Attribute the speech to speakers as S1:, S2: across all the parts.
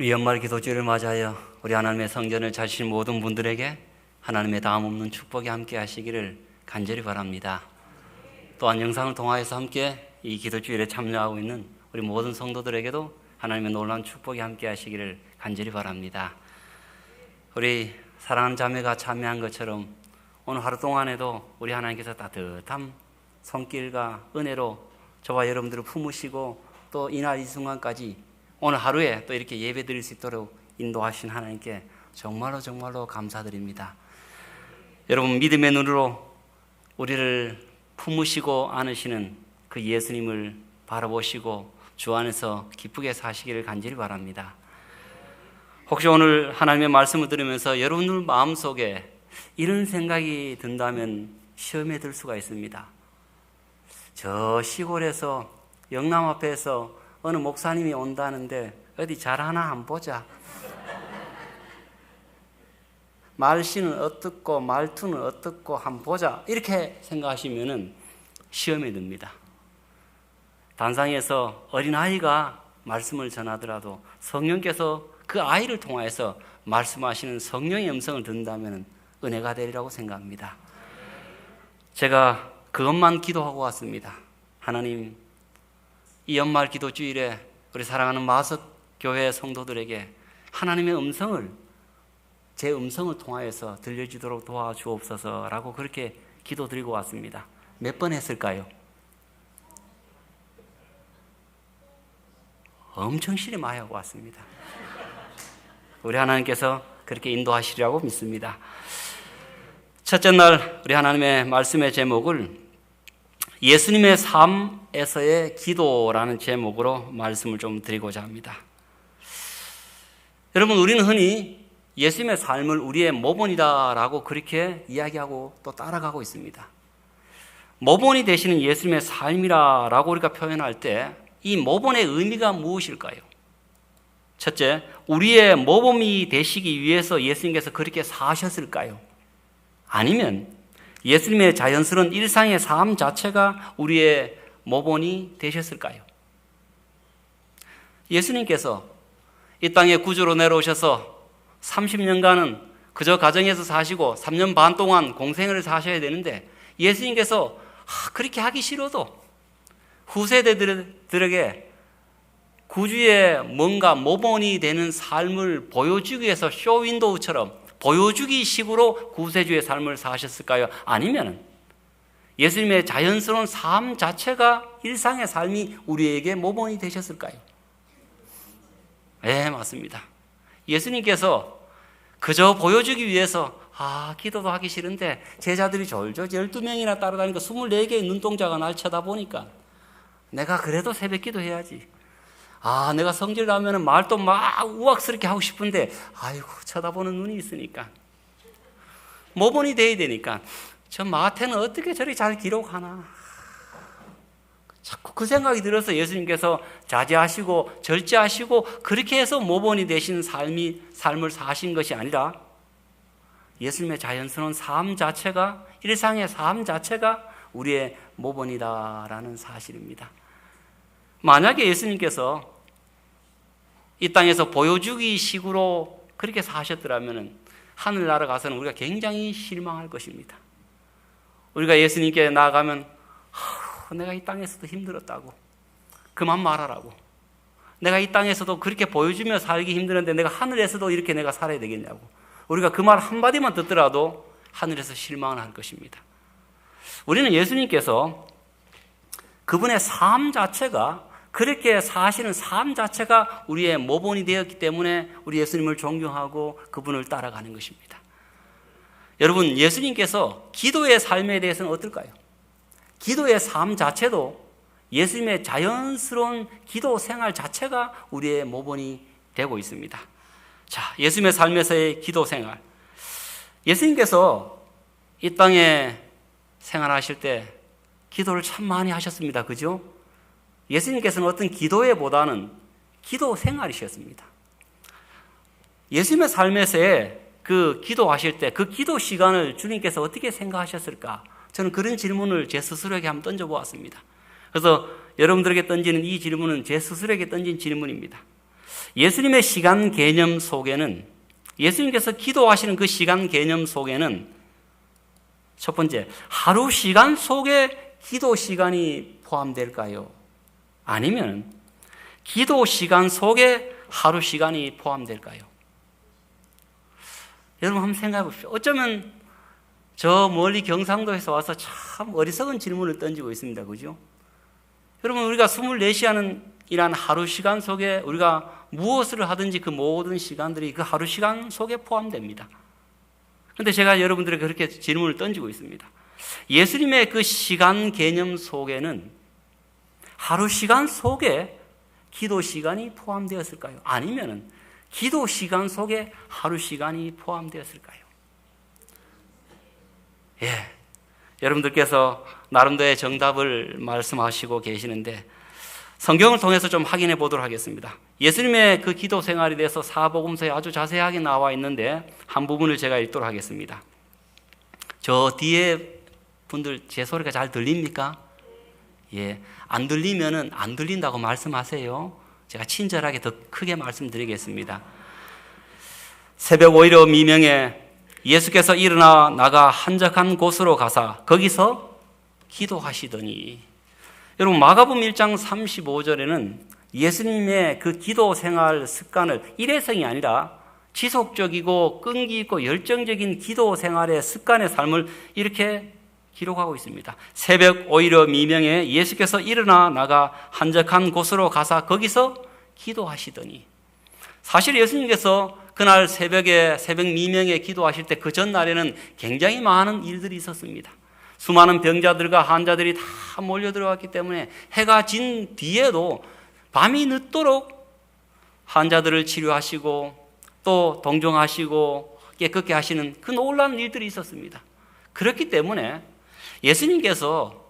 S1: 우리 연말 기도주일을 맞이하여 우리 하나님의 성전을 찾으신 모든 분들에게 하나님의 다음 없는 축복이 함께 하시기를 간절히 바랍니다. 또한 영상을 통하여서 함께 이 기도주일에 참여하고 있는 우리 모든 성도들에게도 하나님의 놀라운 축복이 함께 하시기를 간절히 바랍니다. 우리 사랑하는 자매가 참여한 것처럼 오늘 하루 동안에도 우리 하나님께서 따뜻한 손길과 은혜로 저와 여러분들을 품으시고 또 이날 이 순간까지 오늘 하루에 또 이렇게 예배 드릴 수 있도록 인도하신 하나님께 정말로 감사드립니다. 여러분, 믿음의 눈으로 우리를 품으시고 안으시는 그 예수님을 바라보시고 주 안에서 기쁘게 사시기를 간절히 바랍니다. 혹시 오늘 하나님의 말씀을 들으면서 여러분들 마음속에 이런 생각이 든다면 시험에 들 수가 있습니다. 저 시골에서 영남 앞에서 어느 목사님이 온다는데 어디 잘하나 한번 보자. 말씨는 어떻고 말투는 어떻고 한번 보자. 이렇게 생각하시면 시험에 듭니다. 단상에서 어린아이가 말씀을 전하더라도 성령께서 그 아이를 통하여서 말씀하시는 성령의 음성을 듣는다면 은혜가 되리라고 생각합니다. 제가 그것만 기도하고 왔습니다. 하나님, 이 연말 기도주일에 우리 사랑하는 마석 교회 성도들에게 하나님의 음성을 제 음성을 통하여서 들려주도록 도와주옵소서라고 그렇게 기도드리고 왔습니다. 몇 번 했을까요? 엄청 많이 하고 왔습니다. 우리 하나님께서 그렇게 인도하시리라고 믿습니다. 첫째 날 우리 하나님의 말씀의 제목을 예수님의 삶에서의 기도라는 제목으로 말씀을 좀 드리고자 합니다. 여러분, 우리는 흔히 예수님의 삶을 우리의 모본이다라고 그렇게 이야기하고 또 따라가고 있습니다. 모본이 되시는 예수님의 삶이라고 우리가 표현할 때 이 모본의 의미가 무엇일까요? 첫째, 우리의 모범이 되시기 위해서 예수님께서 그렇게 사셨을까요? 아니면 예수님의 자연스러운 일상의 삶 자체가 우리의 모본이 되셨을까요? 예수님께서 이 땅에 구주로 내려오셔서 30년간은 그저 가정에서 사시고 3년 반 동안 공생을 사셔야 되는데 예수님께서 그렇게 하기 싫어도 후세대들에게 구주의 뭔가 모본이 되는 삶을 보여주기 위해서 쇼윈도우처럼 보여주기 식으로 구세주의 삶을 사셨을까요? 아니면 예수님의 자연스러운 삶 자체가 일상의 삶이 우리에게 모본이 되셨을까요? 네, 맞습니다. 예수님께서 그저 보여주기 위해서 기도도 하기 싫은데 제자들이 졸졸 12명이나 따라다니까 24개의 눈동자가 날 쳐다보니까 내가 그래도 새벽 기도해야지. 내가 성질 나면 말도 막 우악스럽게 하고 싶은데 아이고 쳐다보는 눈이 있으니까 모본이 돼야 되니까 저 마태는 어떻게 저리 잘 기록하나. 자꾸 그 생각이 들어서 예수님께서 자제하시고 절제하시고 그렇게 해서 모본이 되신 삶을 사신 것이 아니라 예수님의 자연스러운 삶 자체가, 일상의 삶 자체가 우리의 모본이다라는 사실입니다. 만약에 예수님께서 이 땅에서 보여주기 식으로 그렇게 사셨더라면 하늘나라 가서는 우리가 굉장히 실망할 것입니다. 우리가 예수님께 나아가면 내가 이 땅에서도 힘들었다고 그만 말하라고, 내가 이 땅에서도 그렇게 보여주며 살기 힘드는데 내가 하늘에서도 이렇게 내가 살아야 되겠냐고, 우리가 그 말 한마디만 듣더라도 하늘에서 실망을 할 것입니다. 우리는 예수님께서 그분의 삶 자체가, 그렇게 사시는 삶 자체가 우리의 모본이 되었기 때문에 우리 예수님을 존경하고 그분을 따라가는 것입니다. 여러분, 예수님께서 기도의 삶에 대해서는 어떨까요? 기도의 삶 자체도 예수님의 자연스러운 기도 생활 자체가 우리의 모본이 되고 있습니다. 자, 예수님의 삶에서의 기도 생활. 예수님께서 이 땅에 생활하실 때 기도를 참 많이 하셨습니다. 그죠? 예수님께서는 어떤 기도회보다는 기도 생활이셨습니다. 예수님의 삶에서의 그 기도하실 때 그 기도 시간을 주님께서 어떻게 생각하셨을까? 저는 그런 질문을 제 스스로에게 한번 던져보았습니다. 그래서 여러분들에게 던지는 이 질문은 제 스스로에게 던진 질문입니다. 예수님의 시간 개념 속에는, 예수님께서 기도하시는 그 시간 개념 속에는 첫 번째, 하루 시간 속에 기도 시간이 포함될까요? 아니면 기도 시간 속에 하루 시간이 포함될까요? 여러분 한번 생각해 보십시오. 어쩌면 저 멀리 경상도에서 와서 참 어리석은 질문을 던지고 있습니다. 그죠? 여러분, 우리가 24시간이라는 하루 시간 속에 우리가 무엇을 하든지 그 모든 시간들이 그 하루 시간 속에 포함됩니다. 그런데 제가 여러분들에게 그렇게 질문을 던지고 있습니다. 예수님의 그 시간 개념 속에는 하루 시간 속에 기도 시간이 포함되었을까요? 아니면 기도 시간 속에 하루 시간이 포함되었을까요? 예, 여러분들께서 나름대로의 정답을 말씀하시고 계시는데 성경을 통해서 좀 확인해 보도록 하겠습니다. 예수님의 그 기도 생활에 대해서 사복음서에 아주 자세하게 나와 있는데 한 부분을 제가 읽도록 하겠습니다. 저 뒤에 분들 제 소리가 잘 들립니까? 예, 안 들리면은 안 들린다고 말씀하세요. 제가 친절하게 더 크게 말씀드리겠습니다. 새벽 오히려 미명에 예수께서 일어나 나가 한적한 곳으로 가사 거기서 기도하시더니, 여러분 마가복음 1장 35절에는 예수님의 그 기도 생활 습관을 일회성이 아니라 지속적이고 끈기 있고 열정적인 기도 생활의 습관의 삶을 이렇게 기록하고 있습니다. 새벽 오히려 미명에 예수께서 일어나 나가 한적한 곳으로 가사 거기서 기도하시더니, 사실 예수님께서 그날 새벽 미명에 기도하실 때 그 전날에는 굉장히 많은 일들이 있었습니다. 수많은 병자들과 환자들이 다 몰려들어왔기 때문에 해가 진 뒤에도 밤이 늦도록 환자들을 치료하시고 또 동정하시고 깨끗게 하시는 그 놀라운 일들이 있었습니다. 그렇기 때문에 예수님께서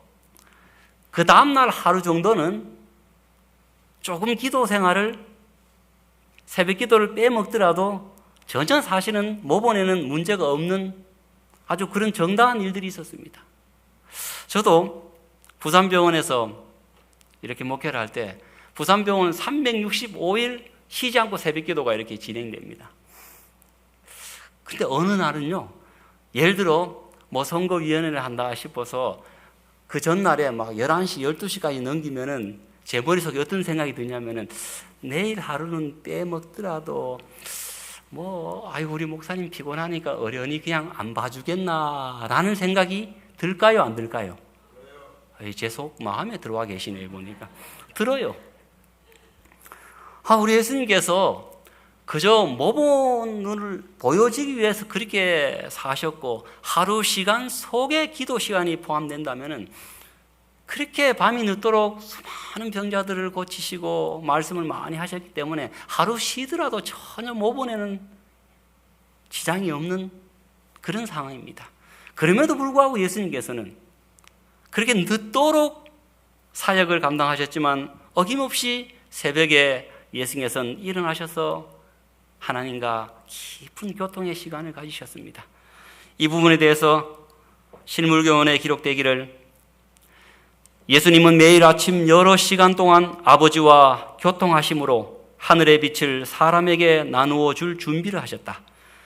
S1: 그 다음날 하루 정도는 조금 기도 생활을, 새벽 기도를 빼먹더라도 전혀 사실은 모본에는 문제가 없는 아주 그런 정당한 일들이 있었습니다. 저도 부산병원에서 이렇게 목회를 할 때 부산병원은 365일 쉬지 않고 새벽 기도가 이렇게 진행됩니다. 근데 어느 날은요, 예를 들어 뭐 선거위원회를 한다 싶어서 그 전날에 막 11시, 12시까지 넘기면은 제 머릿속에 어떤 생각이 드냐면은 내일 하루는 빼먹더라도 우리 목사님 피곤하니까 어련히 그냥 안 봐주겠나라는 생각이 들까요, 안 들까요? 제 속 마음에 들어와 계시네요, 보니까. 들어요. 우리 예수님께서 그저 모본을 보여지기 위해서 그렇게 사셨고 하루 시간 속에 기도 시간이 포함된다면은 그렇게 밤이 늦도록 수많은 병자들을 고치시고 말씀을 많이 하셨기 때문에 하루 쉬더라도 전혀 모본에는 지장이 없는 그런 상황입니다. 그럼에도 불구하고 예수님께서는 그렇게 늦도록 사역을 감당하셨지만 어김없이 새벽에 예수님께서는 일어나셔서 하나님과 깊은 교통의 시간을 가지셨습니다. 이 부분에 대해서 실물교훈에 기록되기를, 예수님은 매일 아침 여러 시간 동안 아버지와 교통하심으로 하늘의 빛을 사람에게 나누어 줄 준비를 하셨다.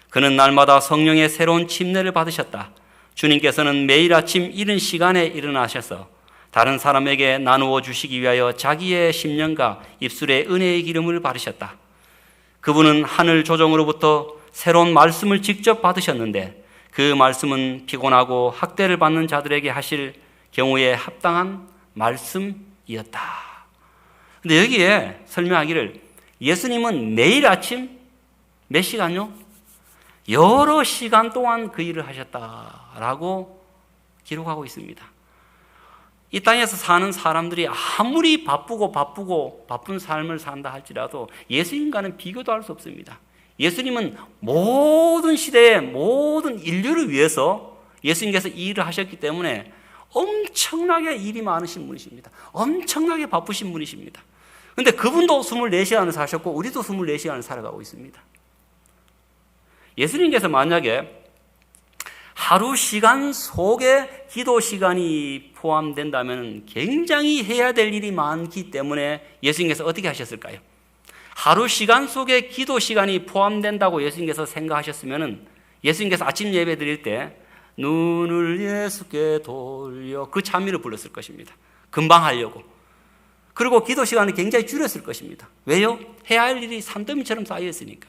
S1: 그는 날마다 성령의 새로운 침례를 받으셨다. 주님께서는 매일 아침 이른 시간에 일어나셔서 다른 사람에게 나누어 주시기 위하여 자기의 심령과 입술에 은혜의 기름을 바르셨다. 그분은 하늘 조정으로부터 새로운 말씀을 직접 받으셨는데 그 말씀은 피곤하고 학대를 받는 자들에게 하실 경우에 합당한 말씀이었다. 근데 여기에 설명하기를 예수님은 매일 아침 몇 시간요? 여러 시간 동안 그 일을 하셨다라고 기록하고 있습니다. 이 땅에서 사는 사람들이 아무리 바쁜 삶을 산다 할지라도 예수님과는 비교도 할 수 없습니다. 예수님은 모든 시대의 모든 인류를 위해서 예수님께서 이 일을 하셨기 때문에 엄청나게 일이 많으신 분이십니다. 엄청나게 바쁘신 분이십니다. 그런데 그분도 24시간을 사셨고 우리도 24시간을 살아가고 있습니다. 예수님께서 만약에 하루 시간 속에 기도 시간이 포함된다면 굉장히 해야 될 일이 많기 때문에 예수님께서 어떻게 하셨을까요? 하루 시간 속에 기도 시간이 포함된다고 예수님께서 생각하셨으면 예수님께서 아침 예배 드릴 때 눈을 예수께 돌려 그 찬미를 불렀을 것입니다. 금방 하려고. 그리고 기도 시간을 굉장히 줄였을 것입니다. 왜요? 해야 할 일이 산더미처럼 쌓여 있으니까.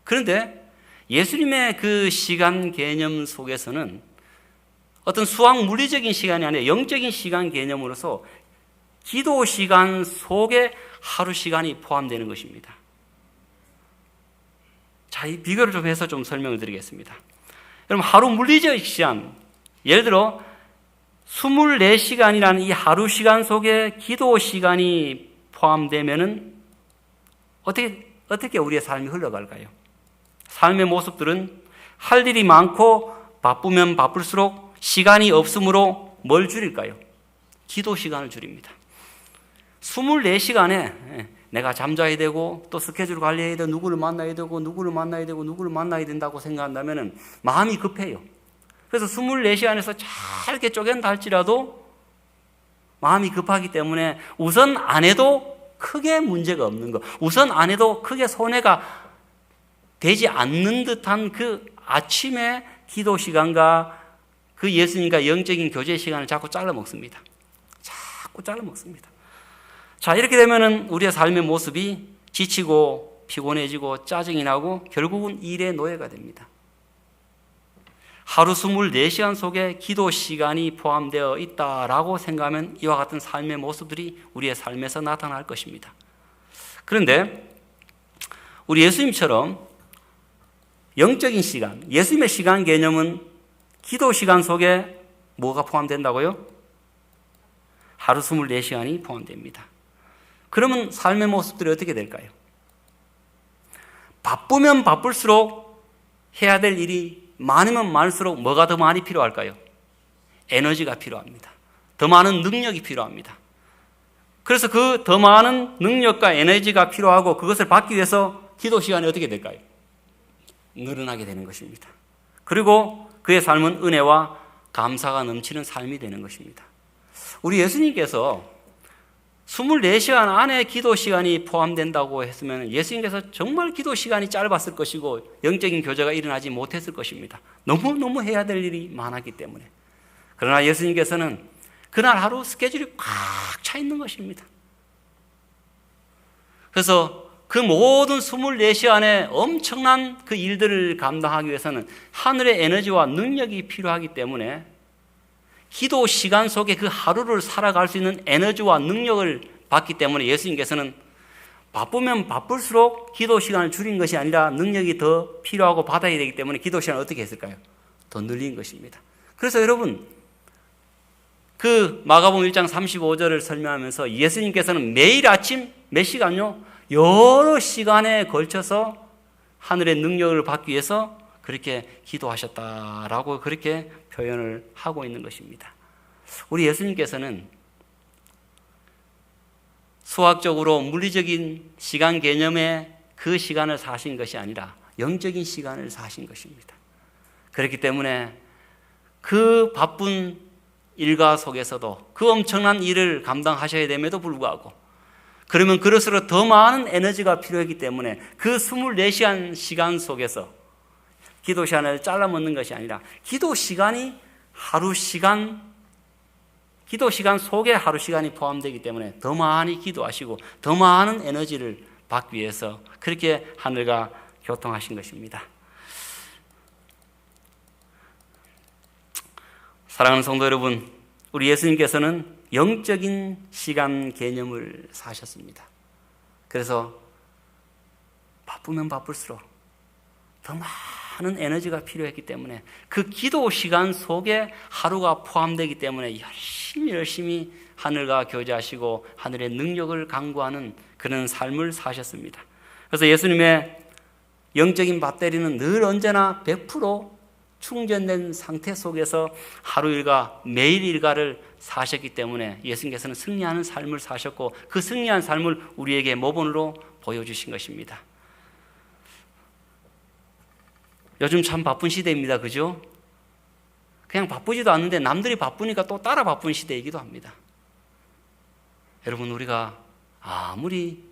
S1: 그런데 예수님의 그 시간 개념 속에서는 어떤 수학 물리적인 시간이 아니라 영적인 시간 개념으로서 기도 시간 속에 하루 시간이 포함되는 것입니다. 자, 이 비교를 좀 해서 좀 설명을 드리겠습니다. 여러분, 하루 물리적 시간, 예를 들어 24시간이라는 이 하루 시간 속에 기도 시간이 포함되면은 어떻게 우리의 삶이 흘러갈까요? 삶의 모습들은 할 일이 많고 바쁘면 바쁠수록 시간이 없으므로 뭘 줄일까요? 기도 시간을 줄입니다. 24시간에 내가 잠자야 되고 또 스케줄 관리해야 되고 누구를 만나야 되고 누구를 만나야 되고 누구를 만나야 된다고 생각한다면 마음이 급해요. 그래서 24시간에서 잘게 쪼갠다 할지라도 마음이 급하기 때문에 우선 안 해도 크게 문제가 없는 것, 우선 안 해도 크게 손해가 되지 않는 듯한 그 아침에 기도 시간과 그 예수님과 영적인 교제 시간을 자꾸 잘라 먹습니다. 자꾸 잘라 먹습니다. 자, 이렇게 되면은 우리의 삶의 모습이 지치고 피곤해지고 짜증이 나고 결국은 일의 노예가 됩니다. 하루 24시간 속에 기도 시간이 포함되어 있다라고 생각하면 이와 같은 삶의 모습들이 우리의 삶에서 나타날 것입니다. 그런데 우리 예수님처럼 영적인 시간, 예수님의 시간 개념은 기도 시간 속에 뭐가 포함된다고요? 하루 24시간이 포함됩니다. 그러면 삶의 모습들이 어떻게 될까요? 바쁘면 바쁠수록 해야 될 일이 많으면 많을수록 뭐가 더 많이 필요할까요? 에너지가 필요합니다. 더 많은 능력이 필요합니다. 그래서 그 더 많은 능력과 에너지가 필요하고 그것을 받기 위해서 기도 시간이 어떻게 될까요? 늘어나게 되는 것입니다. 그리고 그의 삶은 은혜와 감사가 넘치는 삶이 되는 것입니다. 우리 예수님께서 24시간 안에 기도 시간이 포함된다고 했으면 예수님께서 정말 기도 시간이 짧았을 것이고 영적인 교제가 일어나지 못했을 것입니다. 너무너무 해야 될 일이 많았기 때문에. 그러나 예수님께서는 그날 하루 스케줄이 꽉 차 있는 것입니다. 그래서 그 모든 24시간의 엄청난 그 일들을 감당하기 위해서는 하늘의 에너지와 능력이 필요하기 때문에 기도 시간 속에 그 하루를 살아갈 수 있는 에너지와 능력을 받기 때문에 예수님께서는 바쁘면 바쁠수록 기도 시간을 줄인 것이 아니라 능력이 더 필요하고 받아야 되기 때문에 기도 시간을 어떻게 했을까요? 더 늘린 것입니다. 그래서 여러분, 그 마가복음 1장 35절을 설명하면서 예수님께서는 매일 아침 몇 시간요? 여러 시간에 걸쳐서 하늘의 능력을 받기 위해서 그렇게 기도하셨다라고 그렇게 표현을 하고 있는 것입니다. 우리 예수님께서는 수학적으로 물리적인 시간 개념의 그 시간을 사신 것이 아니라 영적인 시간을 사신 것입니다. 그렇기 때문에 그 바쁜 일과 속에서도 그 엄청난 일을 감당하셔야 됨에도 불구하고 그러면 그럴수록 더 많은 에너지가 필요했기 때문에 그 24시간 시간 속에서 기도 시간을 잘라 먹는 것이 아니라 기도 시간 속에 하루 시간이 포함되기 때문에 더 많이 기도하시고 더 많은 에너지를 받기 위해서 그렇게 하늘과 교통하신 것입니다. 사랑하는 성도 여러분, 우리 예수님께서는 영적인 시간 개념을 사셨습니다. 그래서 바쁘면 바쁠수록 더 많은 에너지가 필요했기 때문에 그 기도 시간 속에 하루가 포함되기 때문에 열심히 하늘과 교제하시고 하늘의 능력을 강구하는 그런 삶을 사셨습니다. 그래서 예수님의 영적인 배터리는 늘 언제나 100% 충전된 상태 속에서 하루 일과 매일 일과를 사셨기 때문에 예수님께서는 승리하는 삶을 사셨고 그 승리한 삶을 우리에게 모본으로 보여주신 것입니다. 요즘 참 바쁜 시대입니다. 그죠? 그냥 바쁘지도 않는데 남들이 바쁘니까 또 따라 바쁜 시대이기도 합니다. 여러분, 우리가 아무리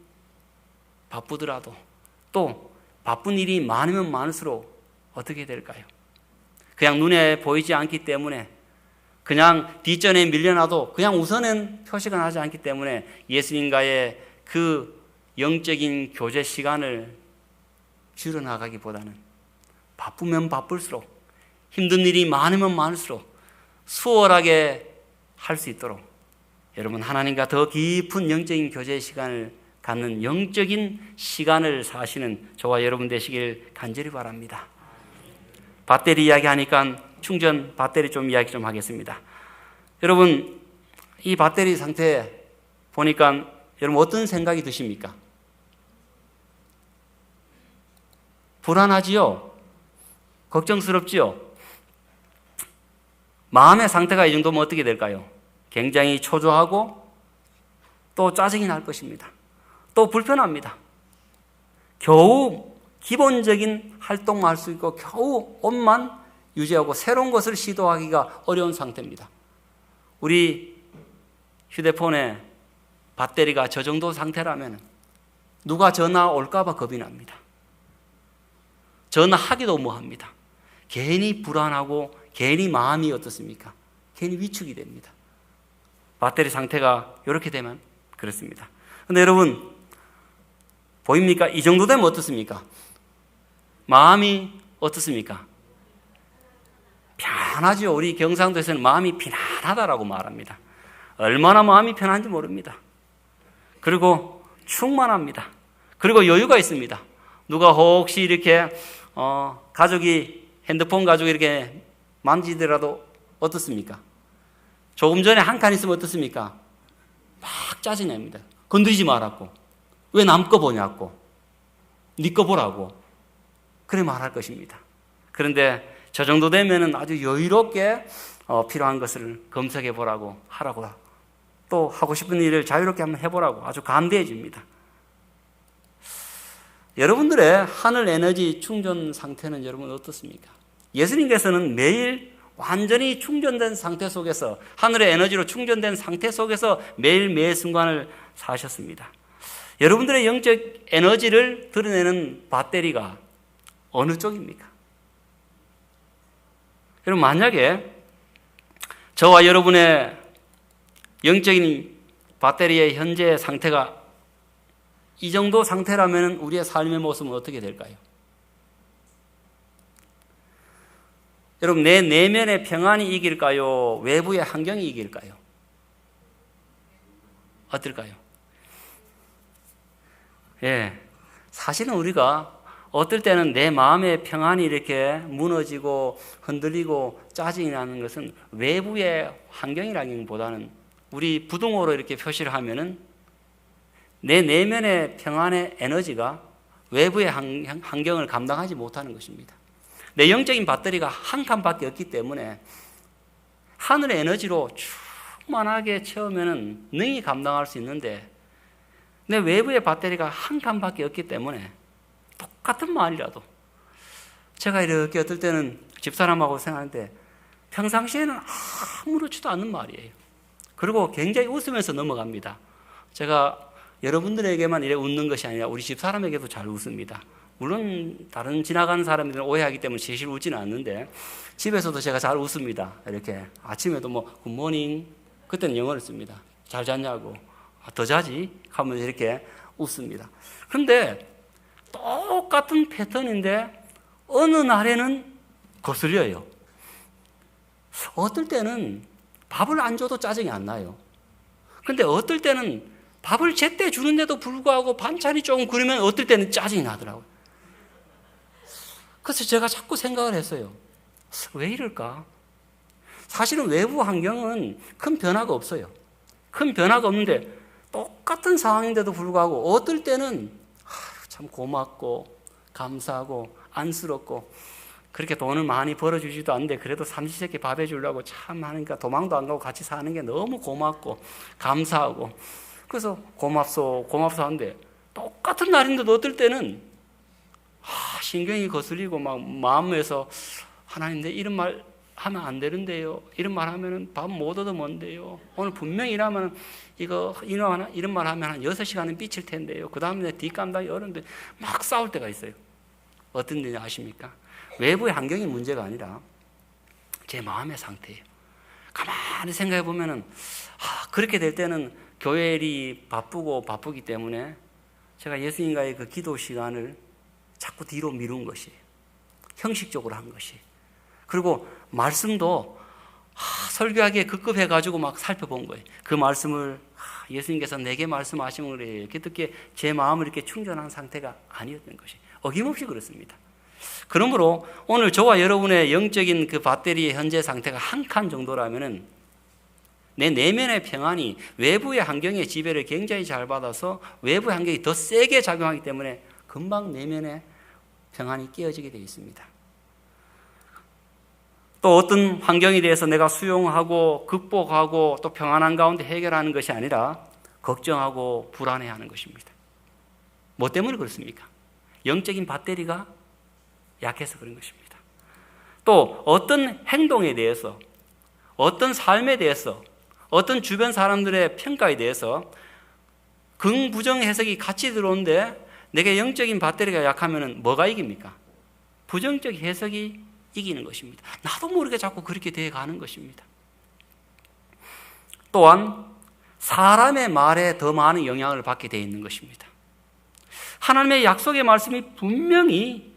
S1: 바쁘더라도 또 바쁜 일이 많으면 많을수록 어떻게 될까요? 그냥 눈에 보이지 않기 때문에 그냥 뒷전에 밀려나도 그냥 우선은 표시가 나지 않기 때문에 예수님과의 그 영적인 교제 시간을 줄여나가기보다는 바쁘면 바쁠수록 힘든 일이 많으면 많을수록 수월하게 할 수 있도록 여러분 하나님과 더 깊은 영적인 교제 시간을 갖는 영적인 시간을 사시는 저와 여러분 되시길 간절히 바랍니다. 배터리 이야기하니까 충전 배터리 좀 이야기 좀 하겠습니다. 여러분 이 배터리 상태 보니까 여러분 어떤 생각이 드십니까? 불안하지요? 걱정스럽지요? 마음의 상태가 이 정도면 어떻게 될까요? 굉장히 초조하고 또 짜증이 날 것입니다. 또 불편합니다. 겨우 기본적인 활동만 할 수 있고 겨우 옷만 유지하고 새로운 것을 시도하기가 어려운 상태입니다. 우리 휴대폰에 배터리가 저 정도 상태라면 누가 전화 올까 봐 겁이 납니다. 전화하기도 뭐합니다. 괜히 불안하고 괜히 마음이 어떻습니까? 괜히 위축이 됩니다. 배터리 상태가 이렇게 되면 그렇습니다. 그런데 여러분 보입니까? 이 정도 되면 어떻습니까? 마음이 어떻습니까? 편하죠. 우리 경상도에서는 마음이 편안하다라고 말합니다. 얼마나 마음이 편한지 모릅니다. 그리고 충만합니다. 그리고 여유가 있습니다. 누가 혹시 이렇게 핸드폰 가족이 이렇게 만지더라도 어떻습니까? 조금 전에 한 칸 있으면 어떻습니까? 막 짜증냅니다. 건드리지 말라고. 왜 남 거 보냐고. 네 거 보라고. 그래 말할 것입니다. 그런데 저 정도 되면은 아주 여유롭게 필요한 것을 검색해 보라고 하라고 또 하고 싶은 일을 자유롭게 한번 해보라고 아주 감대해집니다. 여러분들의 하늘 에너지 충전 상태는 여러분 어떻습니까? 예수님께서는 매일 완전히 충전된 상태 속에서 하늘의 에너지로 충전된 상태 속에서 매일 매 순간을 사셨습니다. 여러분들의 영적 에너지를 드러내는 배터리가 어느 쪽입니까? 여러분 만약에 저와 여러분의 영적인 배터리의 현재 상태가 이 정도 상태라면 우리의 삶의 모습은 어떻게 될까요? 여러분 내 내면의 평안이 이길까요? 외부의 환경이 이길까요? 어떨까요? 사실은 우리가 어떨 때는 내 마음의 평안이 이렇게 무너지고 흔들리고 짜증이 나는 것은 외부의 환경이라기보다는 우리 부동어로 이렇게 표시를 하면은 내 내면의 평안의 에너지가 외부의 환경을 감당하지 못하는 것입니다. 내 영적인 배터리가 한 칸밖에 없기 때문에 하늘의 에너지로 충만하게 채우면 능히 감당할 수 있는데 내 외부의 배터리가 한 칸밖에 없기 때문에 똑같은 말이라도 제가 이렇게 어떨 때는 집사람하고 생각하는데 평상시에는 아무렇지도 않는 말이에요. 그리고 굉장히 웃으면서 넘어갑니다. 제가 여러분들에게만 이래 웃는 것이 아니라 우리 집사람에게도 잘 웃습니다. 물론 다른 지나가는 사람들은 오해하기 때문에 제실 웃지는 않는데 집에서도 제가 잘 웃습니다. 이렇게 아침에도 뭐 굿모닝 그때는 영어를 씁니다. 잘 잤냐고 더 자지 하면서 이렇게 웃습니다. 그런데 똑같은 패턴인데 어느 날에는 거슬려요. 어떨 때는 밥을 안 줘도 짜증이 안 나요. 그런데 어떨 때는 밥을 제때 주는데도 불구하고 반찬이 조금 그러면 어떨 때는 짜증이 나더라고요. 그래서 제가 자꾸 생각을 했어요. 왜 이럴까? 사실은 외부 환경은 큰 변화가 없어요. 큰 변화가 없는데 똑같은 상황인데도 불구하고 어떨 때는 참 고맙고 감사하고 안쓰럽고 그렇게 돈을 많이 벌어주지도 않는데 그래도 삼시세끼 밥 해주려고 참 하니까 도망도 안 가고 같이 사는 게 너무 고맙고 감사하고 그래서 고맙소 하는데 똑같은 날인데도 어떨 때는 신경이 거슬리고 막 마음에서 하나님 내 이런 말 하면 안 되는데요. 이런 말 하면은 밥 못 얻어 먹는데요. 오늘 분명히 일하면 이런 말 하면 한 6시간은 삐칠 텐데요. 그 다음에 뒷감당이 어른데 막 싸울 때가 있어요. 어떤 일인지 아십니까? 외부의 환경이 문제가 아니라 제 마음의 상태예요. 가만히 생각해 보면은 그렇게 될 때는 교회 일이 바쁘기 때문에 제가 예수님과의 그 기도 시간을 자꾸 뒤로 미룬 것이 형식적으로 한 것이, 그리고 말씀도 설교하기에 급급해가지고 막 살펴본 거예요. 그 말씀을 예수님께서 내게 말씀하시면 그래요. 이렇게 듣기에 제 마음을 이렇게 충전한 상태가 아니었던 것이 어김없이 그렇습니다. 그러므로 오늘 저와 여러분의 영적인 그 배터리의 현재 상태가 한 칸 정도라면은 내 내면의 평안이 외부의 환경의 지배를 굉장히 잘 받아서 외부의 환경이 더 세게 작용하기 때문에 금방 내면의 평안이 깨어지게 되어 있습니다. 또 어떤 환경에 대해서 내가 수용하고 극복하고 또 평안한 가운데 해결하는 것이 아니라 걱정하고 불안해하는 것입니다. 뭐 때문에 그렇습니까? 영적인 배터리가 약해서 그런 것입니다. 또 어떤 행동에 대해서, 어떤 삶에 대해서, 어떤 주변 사람들의 평가에 대해서 긍부정 해석이 같이 들어오는데 내게 영적인 배터리가 약하면 뭐가 이깁니까? 부정적 해석이 이기는 것입니다. 나도 모르게 자꾸 그렇게 되어 가는 것입니다. 또한 사람의 말에 더 많은 영향을 받게 되어 있는 것입니다. 하나님의 약속의 말씀이 분명히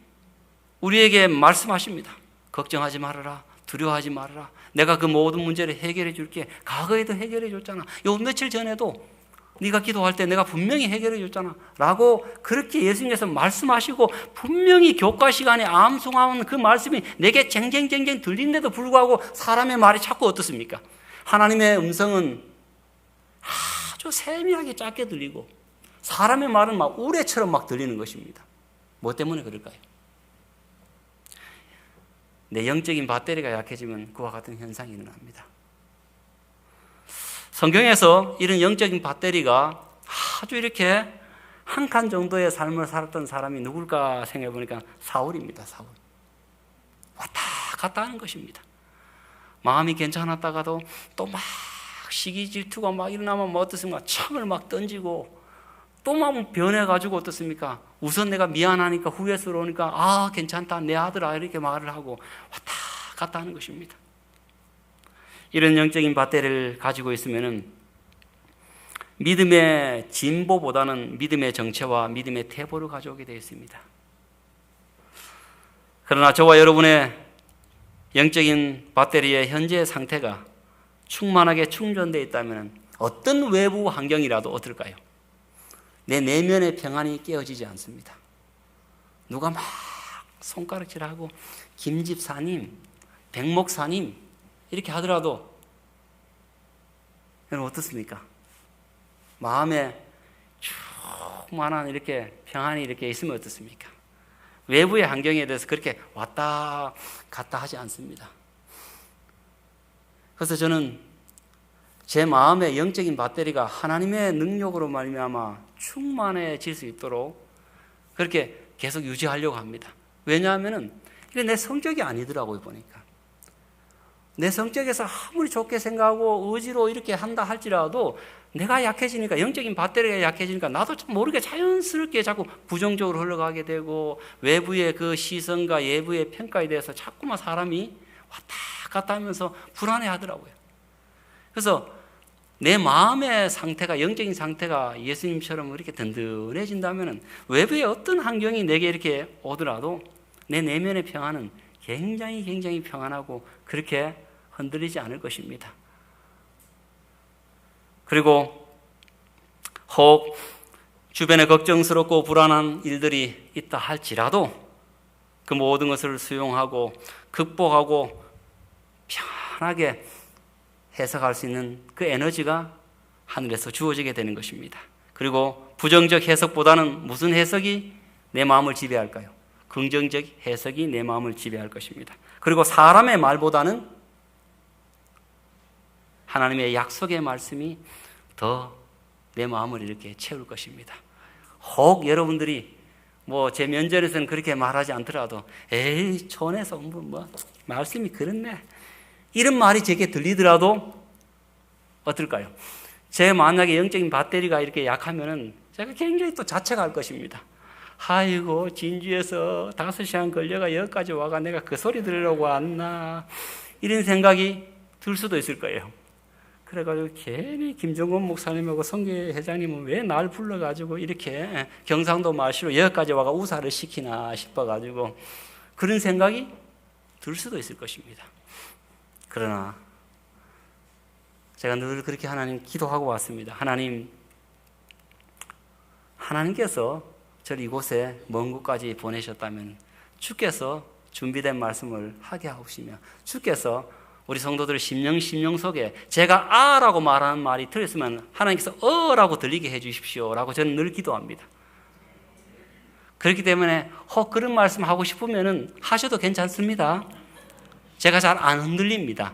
S1: 우리에게 말씀하십니다. 걱정하지 말아라. 두려워하지 말아라. 내가 그 모든 문제를 해결해 줄게. 과거에도 해결해 줬잖아. 요 며칠 전에도 네가 기도할 때 내가 분명히 해결해 줬잖아 라고 그렇게 예수님께서 말씀하시고 분명히 교과 시간에 암송하는 그 말씀이 내게 쟁쟁쟁쟁 들리는데도 불구하고 사람의 말이 자꾸 어떻습니까? 하나님의 음성은 아주 세밀하게 작게 들리고 사람의 말은 막 우레처럼 막 들리는 것입니다. 뭐 때문에 그럴까요? 내 영적인 배터리가 약해지면 그와 같은 현상이 일어납니다. 성경에서 이런 영적인 배터리가 아주 이렇게 한 칸 정도의 삶을 살았던 사람이 누굴까 생각해 보니까 사울입니다. 사울. 왔다 갔다 하는 것입니다. 마음이 괜찮았다가도 또 막 시기 질투가 막 일어나면 뭐 어떻습니까? 창을 막 던지고 또 막 변해가지고 어떻습니까? 우선 내가 미안하니까 후회스러우니까 괜찮다 내 아들아 이렇게 말을 하고 왔다 갔다 하는 것입니다. 이런 영적인 배터리를 가지고 있으면은 믿음의 진보보다는 믿음의 정체와 믿음의 퇴보를 가져오게 되어 있습니다. 그러나 저와 여러분의 영적인 배터리의 현재 상태가 충만하게 충전되어 있다면 어떤 외부 환경이라도 어떨까요? 내 내면의 평안이 깨어지지 않습니다. 누가 막 손가락질하고 김집사님, 백목사님 이렇게 하더라도 여러분 어떻습니까? 마음에 충만한 이렇게 평안이 이렇게 있으면 어떻습니까? 외부의 환경에 대해서 그렇게 왔다 갔다 하지 않습니다. 그래서 저는 제 마음의 영적인 배터리가 하나님의 능력으로 말미암아 충만해질 수 있도록 그렇게 계속 유지하려고 합니다. 왜냐하면 이게 내 성격이 아니더라고요. 보니까 내 성격에서 아무리 좋게 생각하고 의지로 이렇게 한다 할지라도 내가 약해지니까, 영적인 배터리가 약해지니까 나도 좀 모르게 자연스럽게 자꾸 부정적으로 흘러가게 되고 외부의 그 시선과 외부의 평가에 대해서 자꾸만 사람이 왔다 갔다 하면서 불안해 하더라고요. 그래서 내 마음의 상태가, 영적인 상태가 예수님처럼 이렇게 든든해진다면 외부의 어떤 환경이 내게 이렇게 오더라도 내 내면의 평안은 굉장히 평안하고 그렇게 흔들리지 않을 것입니다. 그리고 혹 주변에 걱정스럽고 불안한 일들이 있다 할지라도 그 모든 것을 수용하고 극복하고 편하게 해석할 수 있는 그 에너지가 하늘에서 주어지게 되는 것입니다. 그리고 부정적 해석보다는 무슨 해석이 내 마음을 지배할까요? 긍정적 해석이 내 마음을 지배할 것입니다. 그리고 사람의 말보다는 하나님의 약속의 말씀이 더 내 마음을 이렇게 채울 것입니다. 혹 여러분들이 제 면전에서는 그렇게 말하지 않더라도 에이 촌에서 뭐 말씀이 그렇네, 이런 말이 제게 들리더라도 어떨까요? 제 만약에 영적인 배터리가 이렇게 약하면은 제가 굉장히 또 자책할 것입니다. 아이고, 진주에서 5시간 걸려가 여기까지 와가 내가 그 소리 들으려고 왔나, 이런 생각이 들 수도 있을 거예요. 그래가지고 괜히 김정건 목사님하고 성교회 회장님은 왜 날 불러가지고 이렇게 경상도 말씨로 여기까지 와가 우사를 시키나 싶어가지고 그런 생각이 들 수도 있을 것입니다. 그러나 제가 늘 그렇게 하나님 기도하고 왔습니다. 하나님께서 저를 이곳에 먼 곳까지 보내셨다면 주께서 준비된 말씀을 하게 하옵시며, 주께서 우리 성도들 심령 속에 제가 아라고 말하는 말이 들렸으면 하나님께서 어라고 들리게 해 주십시오라고 저는 늘 기도합니다. 그렇기 때문에 그런 말씀 하고 싶으면 하셔도 괜찮습니다. 제가 잘 안 흔들립니다.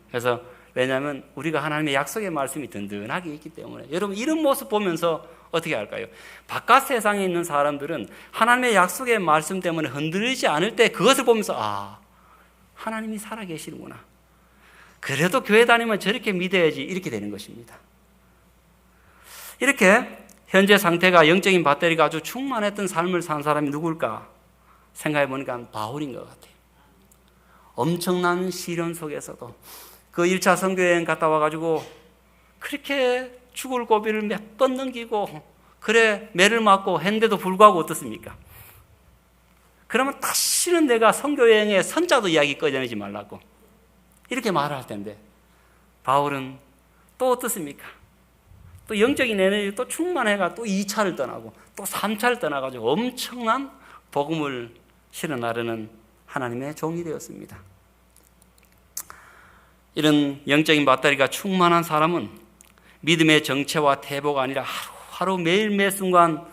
S1: 그래서 왜냐하면 우리가 하나님의 약속의 말씀이 든든하게 있기 때문에. 여러분, 이런 모습 보면서 어떻게 할까요? 바깥 세상에 있는 사람들은 하나님의 약속의 말씀 때문에 흔들리지 않을 때 그것을 보면서 하나님이 살아계시는구나, 그래도 교회 다니면 저렇게 믿어야지, 이렇게 되는 것입니다. 이렇게 현재 상태가 영적인 배터리가 아주 충만했던 삶을 산 사람이 누굴까 생각해 보니까 바울인 것 같아요. 엄청난 시련 속에서도 그 1차 선교여행 갔다 와가지고 그렇게 죽을 고비를 몇 번 넘기고 그래 매를 맞고 했는데도 불구하고 어떻습니까? 그러면 다시는 내가 선교여행에 선자도 이야기 꺼내지 말라고 이렇게 말할 텐데, 바울은 또 어떻습니까? 또 영적인 에너지 또 충만해가 또 2차를 떠나고 또 3차를 떠나가지고 엄청난 복음을 실어 나르는 하나님의 종이 되었습니다. 이런 영적인 배터리가 충만한 사람은 믿음의 정체와 태보가 아니라 하루하루 매일매 순간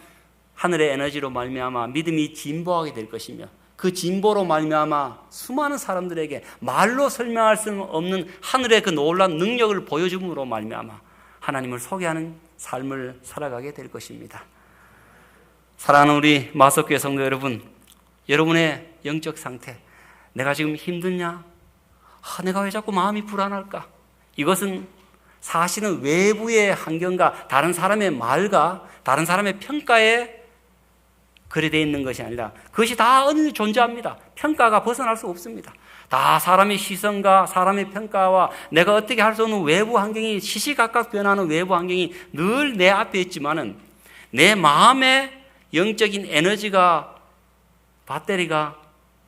S1: 하늘의 에너지로 말미암아 믿음이 진보하게 될 것이며, 그 진보로 말미암아 수많은 사람들에게 말로 설명할 수 없는 하늘의 그 놀라운 능력을 보여줌으로 말미암아 하나님을 소개하는 삶을 살아가게 될 것입니다. 사랑하는 우리 마석교회 성도 여러분, 여러분의 영적 상태, 내가 지금 힘드냐? 내가 왜 자꾸 마음이 불안할까? 이것은 사실은 외부의 환경과 다른 사람의 말과 다른 사람의 평가에 그래 되어 있는 것이 아니라 그것이 다 언제든지 존재합니다. 평가가 벗어날 수 없습니다. 다 사람의 시선과 사람의 평가와 내가 어떻게 할 수 없는 외부 환경이 시시각각 변하는 외부 환경이 늘 내 앞에 있지만은 내 마음의 영적인 에너지가 배터리가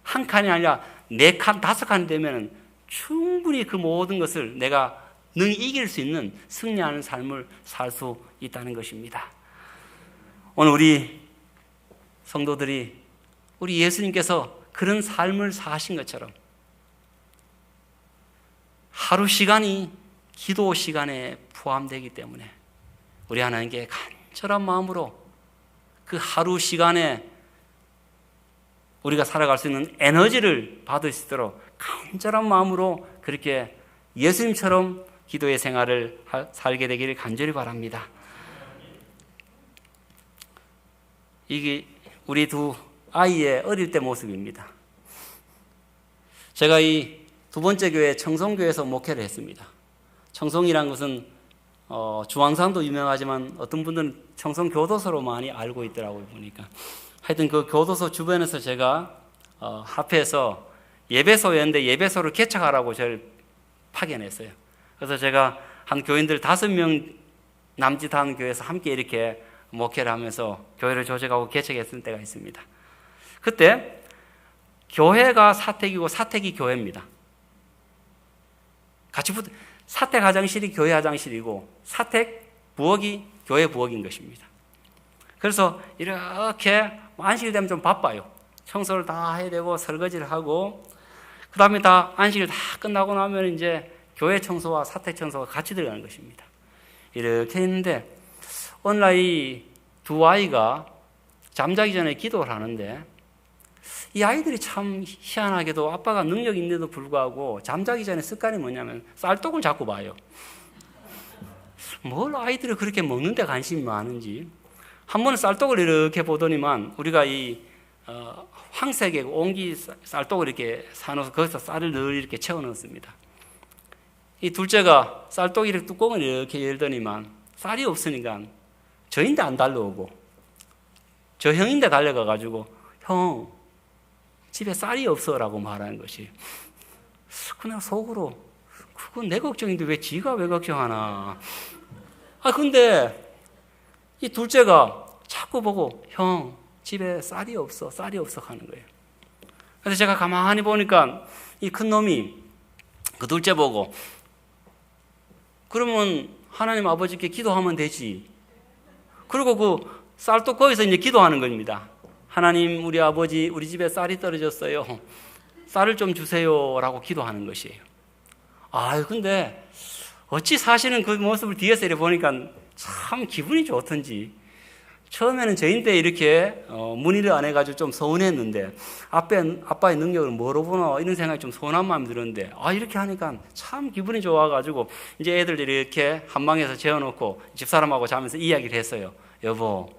S1: 한 칸이 아니라 4칸, 5칸이 되면 충분히 그 모든 것을 내가 능히 이길 수 있는 승리하는 삶을 살 수 있다는 것입니다. 오늘 우리 성도들이 우리 예수님께서 그런 삶을 사신 것처럼 하루 시간이 기도 시간에 포함되기 때문에 우리 하나님께 간절한 마음으로 그 하루 시간에 우리가 살아갈 수 있는 에너지를 받을 수 있도록 간절한 마음으로 그렇게 예수님처럼 기도의 생활을 살게 되기를 간절히 바랍니다. 이게 우리 두 아이의 어릴 때 모습입니다. 제가 이 두 번째 교회 청송교회에서 목회를 했습니다. 청송이란 것은 주황산도 유명하지만 어떤 분들은 청송교도소로 많이 알고 있더라고요, 보니까. 하여튼 그 교도소 주변에서 제가 합해서 예배소였는데 예배소를 개척하라고 저를 파견했어요. 그래서 제가 한 교인들 5명 남짓 한 교회에서 함께 이렇게 목회를 하면서 교회를 조직하고 개척했을 때가 있습니다. 그때 교회가 사택이고 사택이 교회입니다. 같이 사택 화장실이 교회 화장실이고 사택 부엌이 교회 부엌인 것입니다. 그래서 이렇게 안식일 되면 좀 바빠요. 청소를 다 해야 되고 설거지를 하고 그 다음에 다 안식일 다 끝나고 나면 이제 교회 청소와 사택 청소가 같이 들어가는 것입니다. 이렇게 했는데 어느 날 이 두 아이가 잠자기 전에 기도를 하는데 이 아이들이 참 희한하게도 아빠가 능력이 있는데도 불구하고 잠자기 전에 습관이 뭐냐면 쌀떡을 자꾸 봐요. 뭘 아이들이 그렇게 먹는 데 관심이 많은지 한 번은 쌀떡을 이렇게 보더니만 우리가 이 황색의 옹기 쌀떡을 이렇게 사놓아서 거기서 쌀을 늘 이렇게 채워 넣었습니다. 이 둘째가 쌀떡이를 뚜껑을 이렇게 열더니만 쌀이 없으니까 저인데 안 달려오고 저 형인데 달려가가지고 형 집에 쌀이 없어라고 말하는 것이. 그냥 속으로 그건 내 걱정인데 왜 지가 왜 걱정하나. 근데 이 둘째가 자꾸 보고 형 집에 쌀이 없어 하는 거예요. 그래서 제가 가만히 보니까 이 큰 놈이 그 둘째 보고 그러면 하나님 아버지께 기도하면 되지. 그리고 그 쌀도 거기서 이제 기도하는 겁니다. 하나님 우리 아버지 우리 집에 쌀이 떨어졌어요. 쌀을 좀 주세요라고 기도하는 것이에요. 근데 어찌 사실은 그 모습을 뒤에서 이렇게 보니까 참 기분이 좋던지 처음에는 저인데 이렇게 문의를 안 해가지고 좀 서운했는데 아빠의 능력을 뭐로 보나 이런 생각이 좀 서운한 마음이 들었는데 이렇게 하니까 참 기분이 좋아가지고 이제 애들 이렇게 한 방에서 재워놓고 집사람하고 자면서 이야기를 했어요. 여보,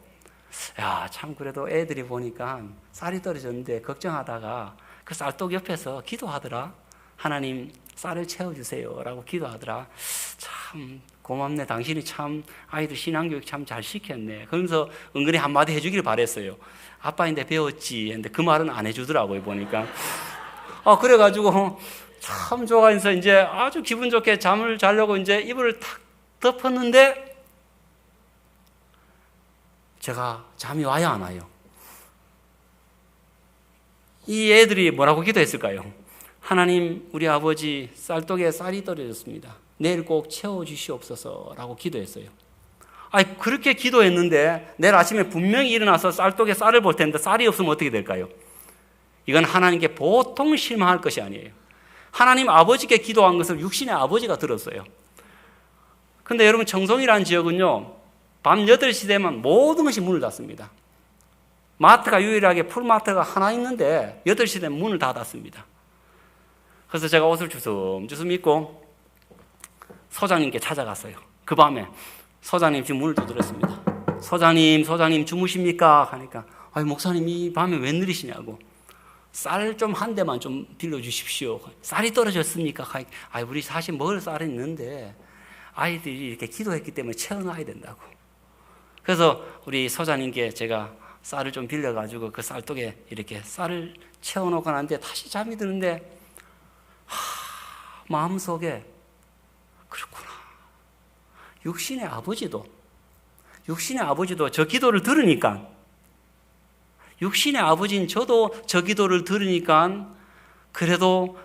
S1: 야, 참 그래도 애들이 보니까 쌀이 떨어졌는데 걱정하다가 그 쌀떡 옆에서 기도하더라. 하나님 쌀을 채워주세요 라고 기도하더라. 참 고맙네. 당신이 참 아이들 신앙교육 참 잘 시켰네. 그러면서 은근히 한마디 해주기를 바랬어요. 아빠인데 배웠지 했는데 그 말은 안 해주더라고요 보니까. 그래가지고 참 좋아해서 이제 아주 기분 좋게 잠을 자려고 이제 이불을 탁 덮었는데 제가 잠이 와야 안 와요. 이 애들이 뭐라고 기도했을까요? 하나님 우리 아버지 쌀떡에 쌀이 떨어졌습니다. 내일 꼭 채워주시옵소서라고 기도했어요. 그렇게 기도했는데 내일 아침에 분명히 일어나서 쌀떡에 쌀을 볼 텐데 쌀이 없으면 어떻게 될까요? 이건 하나님께 보통 실망할 것이 아니에요. 하나님 아버지께 기도한 것을 육신의 아버지가 들었어요. 근데 여러분 청송이라는 지역은요 밤 8시 되면 모든 것이 문을 닫습니다. 마트가 유일하게 풀마트가 하나 있는데 8시 되면 문을 다 닫습니다. 그래서 제가 옷을 주섬주섬 입고 소장님께 찾아갔어요. 그 밤에 소장님 지금 문을 두드렸습니다. 소장님 주무십니까? 하니까 목사님 이 밤에 왜 느리시냐고. 쌀 좀 한 대만 좀 빌려주십시오. 쌀이 떨어졌습니까? 우리 사실 먹을 쌀이 있는데 아이들이 이렇게 기도했기 때문에 채워놔야 된다고. 그래서 우리 소장님께 제가 쌀을 좀 빌려가지고 그 쌀떡에 이렇게 쌀을 채워놓고 나는데 다시 잠이 드는데 마음속에 그렇구나. 육신의 아버지도 저 기도를 들으니까 육신의 아버지인 저도 저 기도를 들으니까 그래도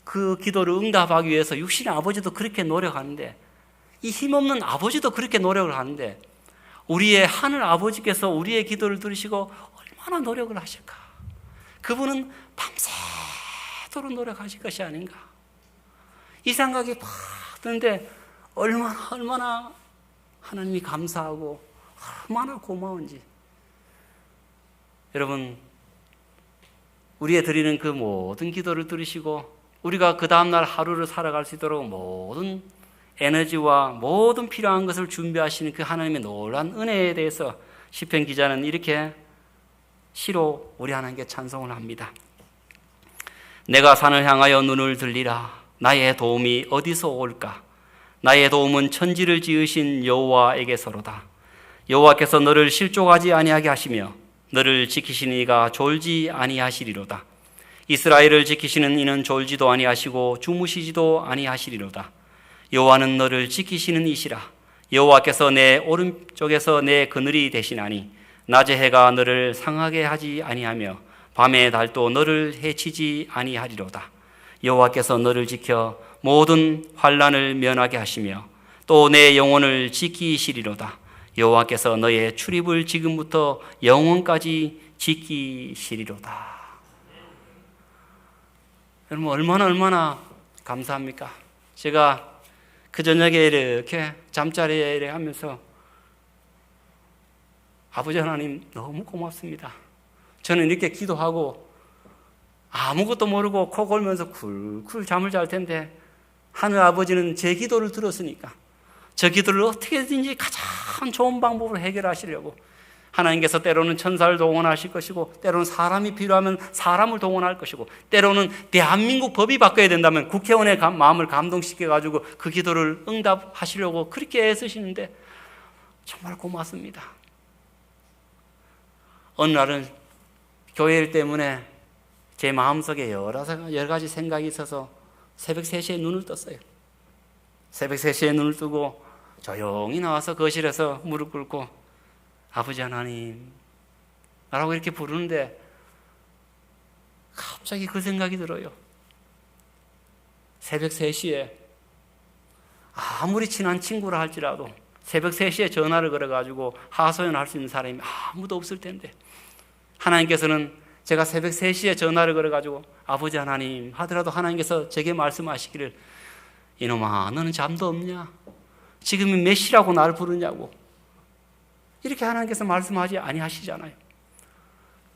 S1: 그 기도를 응답하기 위해서 육신의 아버지도 그렇게 노력하는데 이 힘없는 아버지도 그렇게 노력을 하는데 우리의 하늘 아버지께서 우리의 기도를 들으시고 얼마나 노력을 하실까. 그분은 밤새도록 노력하실 것이 아닌가. 이 생각이 팍 드는데 얼마나 하나님이 감사하고 얼마나 고마운지. 여러분 우리의 드리는 그 모든 기도를 들으시고 우리가 그 다음날 하루를 살아갈 수 있도록 모든 에너지와 모든 필요한 것을 준비하시는 그 하나님의 놀라운 은혜에 대해서 시편 기자는 이렇게 시로 우리 하나님께 찬송을 합니다. 내가 산을 향하여 눈을 들리라. 나의 도움이 어디서 올까? 나의 도움은 천지를 지으신 여호와에게서로다. 여호와께서 너를 실족하지 아니하게 하시며 너를 지키시는 이가 졸지 아니하시리로다. 이스라엘을 지키시는 이는 졸지도 아니하시고 주무시지도 아니하시리로다. 여호와는 너를 지키시는 이시라. 여호와께서 내 오른쪽에서 내 그늘이 되시나니 낮의 해가 너를 상하게 하지 아니하며 밤의 달도 너를 해치지 아니하리로다. 여호와께서 너를 지켜 모든 환난을 면하게 하시며 또 내 영혼을 지키시리로다. 여호와께서 너의 출입을 지금부터 영원까지 지키시리로다. 여러분 얼마나 감사합니까? 제가 그 저녁에 이렇게 잠자리에 이렇게 하면서 아버지 하나님 너무 고맙습니다. 저는 이렇게 기도하고 아무것도 모르고 코 골면서 쿨쿨 잠을 잘 텐데 하늘 아버지는 제 기도를 들었으니까 저 기도를 어떻게든지 가장 좋은 방법으로 해결하시려고 하나님께서 때로는 천사를 동원하실 것이고, 때로는 사람이 필요하면 사람을 동원할 것이고, 때로는 대한민국 법이 바뀌어야 된다면 국회의원의 마음을 감동시켜가지고 그 기도를 응답하시려고 그렇게 애쓰시는데 정말 고맙습니다. 어느 날은 교회 일 때문에 제 마음속에 여러 가지 생각이 있어서 새벽 3시에 눈을 떴어요. 새벽 3시에 눈을 뜨고 조용히 나와서 거실에서 무릎 꿇고 아버지 하나님 라고 이렇게 부르는데 갑자기 그 생각이 들어요. 새벽 3시에 아무리 친한 친구라 할지라도 새벽 3시에 전화를 걸어가지고 하소연할 수 있는 사람이 아무도 없을 텐데, 하나님께서는 제가 새벽 3시에 전화를 걸어가지고 아버지 하나님 하더라도 하나님께서 제게 말씀하시기를 이놈아 너는 잠도 없냐? 지금이 몇 시라고 나를 부르냐고 이렇게 하나님께서 말씀하지 아니하시잖아요.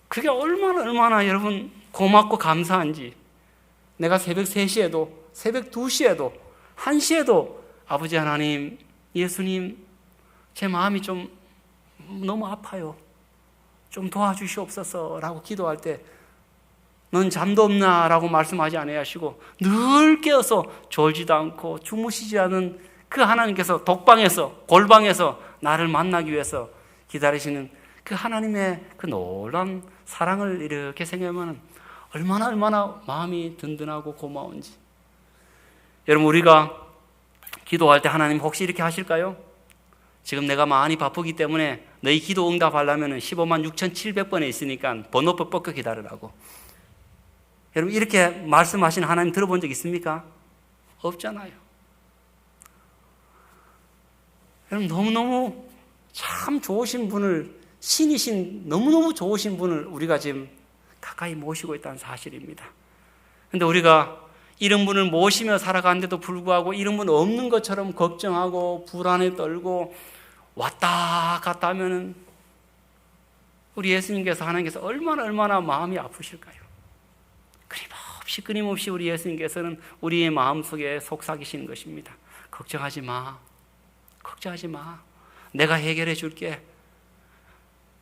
S1: 그게 얼마나 여러분 고맙고 감사한지, 내가 새벽 3시에도 새벽 2시에도 1시에도 아버지 하나님 예수님 제 마음이 좀 너무 아파요, 좀 도와주시옵소서 라고 기도할 때 넌 잠도 없나? 라고 말씀하지 아니하시고 늘 깨어서 졸지도 않고 주무시지 않은 그 하나님께서 독방에서 골방에서 나를 만나기 위해서 기다리시는 그 하나님의 그 놀라운 사랑을 이렇게 생각하면 얼마나 마음이 든든하고 고마운지. 여러분, 우리가 기도할 때 하나님 혹시 이렇게 하실까요? 지금 내가 많이 바쁘기 때문에 너희 기도 응답하려면 15만 6,700번에 있으니까 번호표 뽑고 기다리라고. 여러분, 이렇게 말씀하신 하나님 들어본 적 있습니까? 없잖아요. 여러분, 너무너무 참 좋으신 분을, 신이신 너무너무 좋으신 분을 우리가 지금 가까이 모시고 있다는 사실입니다. 그런데 우리가 이런 분을 모시며 살아가는데도 불구하고 이런 분 없는 것처럼 걱정하고 불안에 떨고 왔다 갔다 하면은 우리 예수님께서, 하나님께서 얼마나 마음이 아프실까요? 끊임없이 우리 예수님께서는 우리의 마음속에 속삭이시는 것입니다. 걱정하지 마. 내가 해결해 줄게.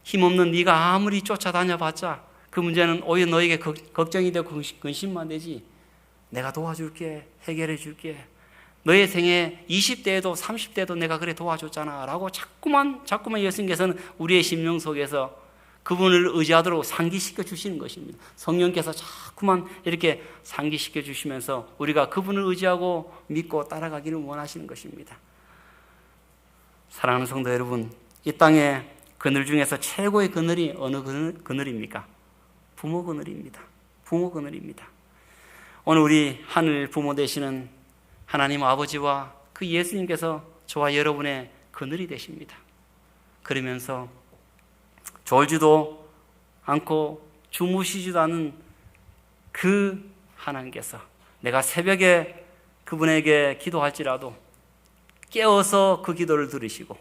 S1: 힘없는 네가 아무리 쫓아다녀봤자 그 문제는 오히려 너에게 걱정이 되고 근심만 되지. 내가 도와줄게. 해결해 줄게. 너의 생애 20대에도 30대에도 내가 그래 도와줬잖아 라고 자꾸만 예수님께서는 우리의 심령 속에서 그분을 의지하도록 상기시켜 주시는 것입니다. 성령께서 자꾸만 이렇게 상기시켜 주시면서 우리가 그분을 의지하고 믿고 따라가기를 원하시는 것입니다. 사랑하는 성도 여러분, 이 땅의 그늘 중에서 최고의 그늘이 어느 그늘입니까? 부모 그늘입니다. 부모 그늘입니다. 오늘 우리 하늘 부모 되시는 하나님 아버지와 그 예수님께서 저와 여러분의 그늘이 되십니다. 그러면서 졸지도 않고 주무시지도 않은 그 하나님께서 내가 새벽에 그분에게 기도할지라도 깨어서 그 기도를 들으시고,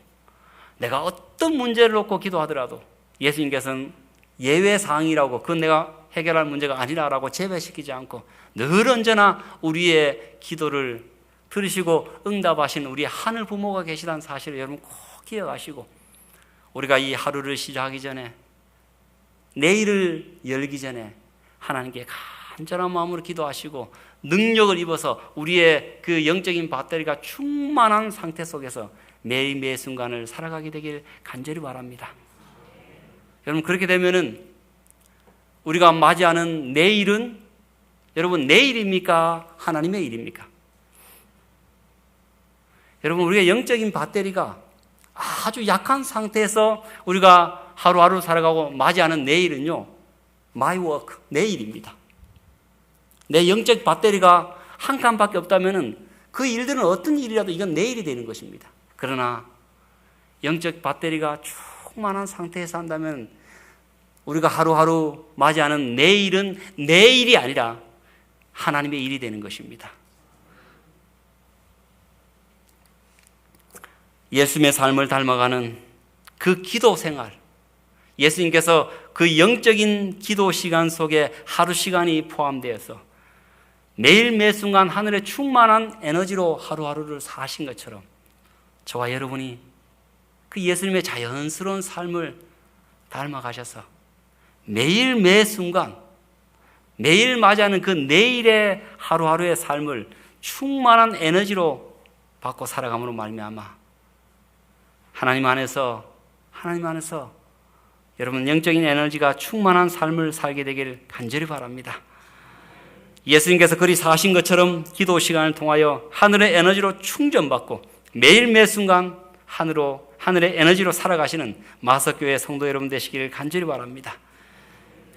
S1: 내가 어떤 문제를 놓고 기도하더라도 예수님께서는 예외사항이라고, 그건 내가 해결할 문제가 아니라라고 제외시키지 않고 늘 언제나 우리의 기도를 들으시고 응답하신 우리 하늘 부모가 계시다는 사실을 여러분 꼭 기억하시고, 우리가 이 하루를 시작하기 전에, 내일을 열기 전에 하나님께 간절한 마음으로 기도하시고 능력을 입어서 우리의 그 영적인 배터리가 충만한 상태 속에서 매일 매 순간을 살아가게 되길 간절히 바랍니다. 여러분, 그렇게 되면은 우리가 맞이하는 내일은, 여러분, 내일입니까? 하나님의 일입니까? 여러분, 우리의 영적인 배터리가 아주 약한 상태에서 우리가 하루하루 살아가고 맞이하는 내일은요, my work, 내 일입니다. 내 영적 배터리가 한 칸밖에 없다면 그 일들은 어떤 일이라도 이건 내일이 되는 것입니다. 그러나 영적 배터리가 충만한 상태에서 한다면 우리가 하루하루 맞이하는 내일은 내일이 아니라 하나님의 일이 되는 것입니다. 예수님의 삶을 닮아가는 그 기도 생활, 예수님께서 그 영적인 기도 시간 속에 하루 시간이 포함되어서 매일 매 순간 하늘의 충만한 에너지로 하루하루를 사신 것처럼 저와 여러분이 그 예수님의 자연스러운 삶을 닮아가셔서 매일 매 순간 매일 맞이하는 그 내일의 하루하루의 삶을 충만한 에너지로 받고 살아감으로 말미암아 하나님 안에서 여러분 영적인 에너지가 충만한 삶을 살게 되기를 간절히 바랍니다. 예수님께서 그리 사신 것처럼 기도 시간을 통하여 하늘의 에너지로 충전받고 매일 매 순간 하늘의 에너지로 살아가시는 마석교회 성도 여러분 되시기를 간절히 바랍니다.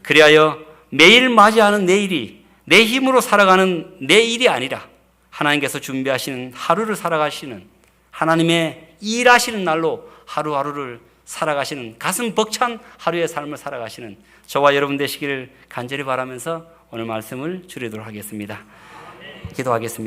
S1: 그리하여 매일 맞이하는 내일이 내 힘으로 살아가는 내 일이 아니라 하나님께서 준비하시는 하루를 살아가시는 하나님의 일하시는 날로 하루하루를 살아가시는 가슴 벅찬 하루의 삶을 살아가시는 저와 여러분 되시기를 간절히 바라면서 오늘 말씀을 줄이도록 하겠습니다. 기도하겠습니다.